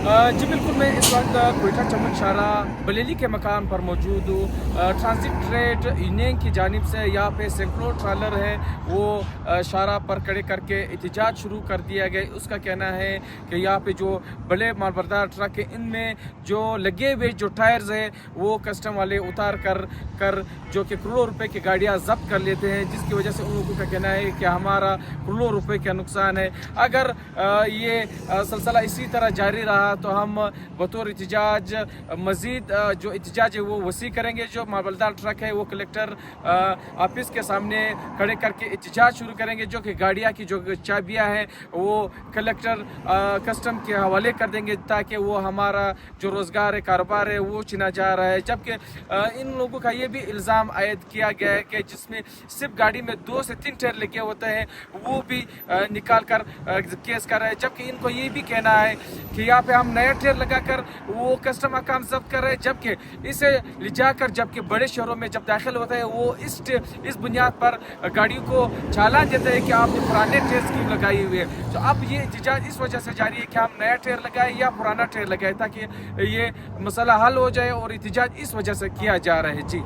जी बिल्कुल, मैं इस वक्त कोयटा चमन शाहरा बलेली के मकान पर मौजूद हूँ। ट्रांजिट ट्रेड यूनियन की जानिब से यहाँ पे सैकड़ों ट्रालर है वो शाहरा पर खड़े करके एहतजाज शुरू कर दिया गया। उसका कहना है कि यहाँ पे जो बड़े मालबरदार ट्रक है इनमें जो लगे हुए जो टायर्स है वो कस्टम वाले उतार कर जो कि करोड़ों रुपए की गाड़ियाँ जब्त कर लेते हैं, जिसकी वजह से उन लोगों का कहना है कि हमारा करोड़ों रुपए का नुकसान है। अगर ये सिलसिला इसी तरह जारी रहा तो हम बतौर एहतजाज मज़ीद जो एहतजाज है वो वसी करेंगे। जो मालबलदार ट्रक है वो कलेक्टर ऑफिस के सामने खड़े करके एहतजाज शुरू करेंगे। जो कि गाड़ियाँ की जो चाबियाँ हैं वो कलेक्टर कस्टम के हवाले कर देंगे ताकि वो हमारा जो रोज़गार है, कारोबार है वो छिना जा रहा है। जबकि इन लोगों का ये भी इल्ज़ाम आयद किया गया है कि जिसमें सिर्फ गाड़ी में 2 से 3 टायर लगे होते हैं वो भी निकाल कर केस कर रहे हैं। जबकि इनको ये भी कहना है कि यहाँ पे हम नया टायर लगाकर वो कस्टमर काम जब्त कर रहे हैं, जबकि इसे ले जाकर जबकि बड़े शहरों में जब दाखिल होता है वो इस बुनियाद पर गाड़ियों को चालान देते हैं कि आपने पुराने टायर क्यों लगाई हुई है। तो अब ये एहतजाज इस वजह से जारी है कि हम नया टायर लगाए या पुराना टायर लगाए ताकि ये मसला हल हो जाए, और एहतजाज इस वजह से किया जा रहा है। जी।